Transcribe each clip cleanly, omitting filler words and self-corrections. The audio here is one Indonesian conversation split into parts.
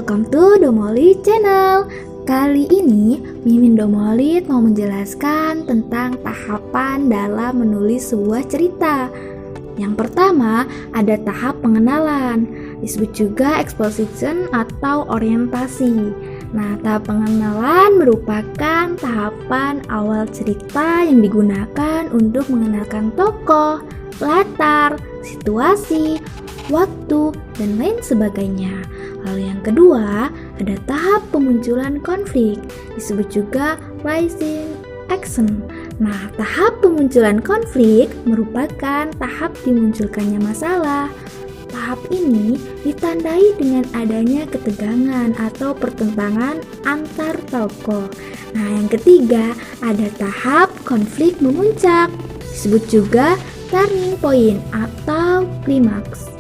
welcome to Domolit Channel. Kali ini Mimin Domolit mau menjelaskan tentang tahapan dalam menulis sebuah cerita. Yang pertama ada tahap pengenalan, disebut juga exposition atau orientasi. Nah, tahap pengenalan merupakan tahapan awal cerita yang digunakan untuk mengenalkan tokoh, latar, situasi, waktu, dan lain sebagainya. Lalu yang kedua, ada tahap pemunculan konflik, disebut juga rising action. Nah, tahap pemunculan konflik merupakan tahap dimunculkannya masalah. Tahap ini ditandai dengan adanya ketegangan atau pertentangan antar tokoh. Nah, yang ketiga, ada tahap konflik memuncak, disebut juga turning point atau klimaks.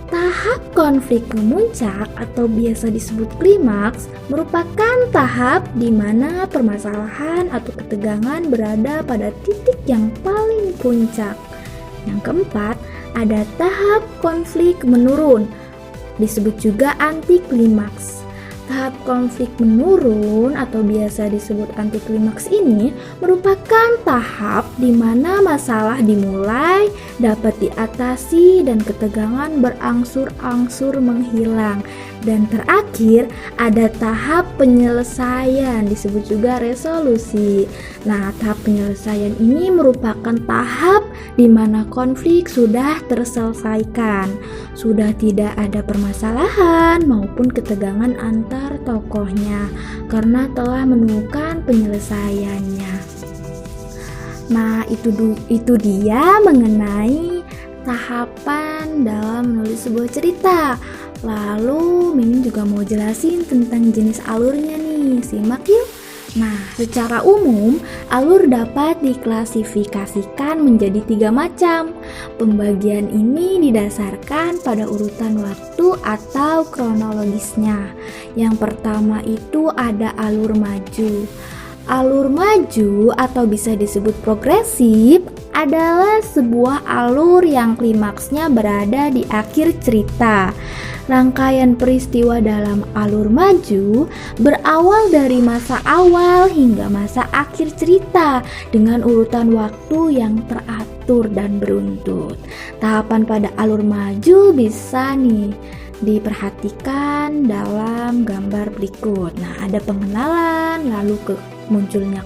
Tahap konflik memuncak atau biasa disebut klimaks merupakan tahap di mana permasalahan atau ketegangan berada pada titik yang paling puncak. Yang keempat, ada tahap konflik menurun, disebut juga anti klimaks. Tahap konflik menurun atau biasa disebut anti klimaks ini merupakan tahap di mana masalah dimulai, dapat diatasi, dan ketegangan berangsur-angsur menghilang. Dan terakhir ada tahap penyelesaian, disebut juga resolusi. Nah, tahap penyelesaian ini merupakan tahap di mana konflik sudah terselesaikan, sudah tidak ada permasalahan maupun ketegangan antar tokohnya karena telah menemukan penyelesaiannya. Nah, itu dia mengenai tahapan dalam menulis sebuah cerita. Lalu Mimin juga mau jelasin tentang jenis alurnya nih, simak yuk. Nah, secara umum alur dapat diklasifikasikan menjadi 3 macam. Pembagian ini didasarkan pada urutan waktu atau kronologisnya. Yang pertama itu ada alur maju. Alur maju atau bisa disebut progresif adalah sebuah alur yang klimaksnya berada di akhir cerita. Rangkaian peristiwa dalam alur maju berawal dari masa awal hingga masa akhir cerita dengan urutan waktu yang teratur dan beruntut. Tahapan pada alur maju bisa diperhatikan dalam gambar berikut. Nah, ada pengenalan, lalu munculnya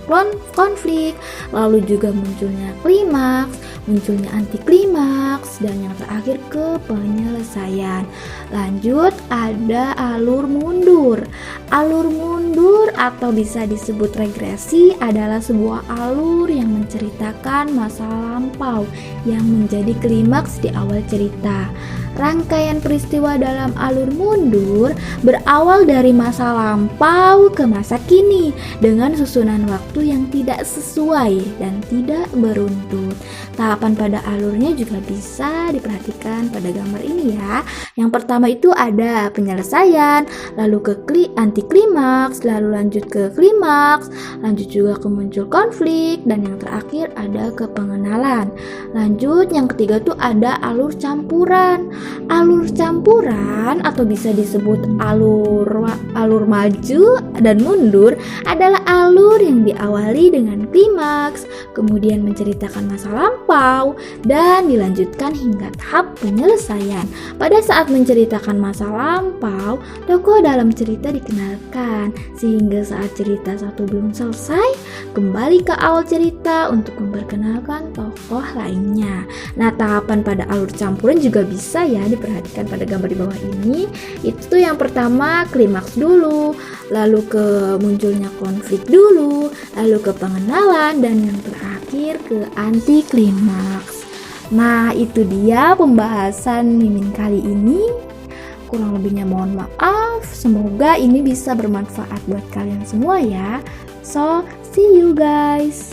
konflik, lalu juga munculnya klimaks, munculnya anti klimaks, dan yang terakhir ke penyelesaian. Lanjut ada alur mundur. Alur mundur atau bisa disebut regresi adalah sebuah alur yang menceritakan masa lampau yang menjadi klimaks di awal cerita. Rangkaian peristiwa dalam alur mundur berawal dari masa lampau ke masa kini dengan susunan waktu yang tidak sesuai dan tidak beruntut. Tahapan pada alurnya juga bisa diperhatikan pada gambar ini ya. Yang pertama itu ada penyelesaian, lalu ke anti klimaks, lalu lanjut ke klimaks, lanjut juga ke muncul konflik, dan yang terakhir ada ke pengenalan. Lanjut yang ketiga tuh ada alur campuran. Alur campuran atau bisa disebut alur maju dan mundur adalah alur yang diawali dengan klimaks, kemudian menceritakan masa lampau, dan dilanjutkan hingga tahap penyelesaian. Pada saat menceritakan masa lampau, tokoh dalam cerita dikenalkan, sehingga saat cerita satu belum selesai, kembali ke awal cerita untuk memperkenalkan tokoh lainnya. Nah, tahapan pada alur campuran juga bisa ya diperhatikan pada gambar di bawah ini. Itu tuh yang pertama klimaks dulu, lalu ke munculnya konflik dulu, lalu ke pengenalan, dan yang terakhir ke anti klimaks. Nah, itu dia pembahasan Mimin kali ini. Kurang lebihnya mohon maaf. Semoga ini bisa bermanfaat buat kalian semua ya. So, see you guys.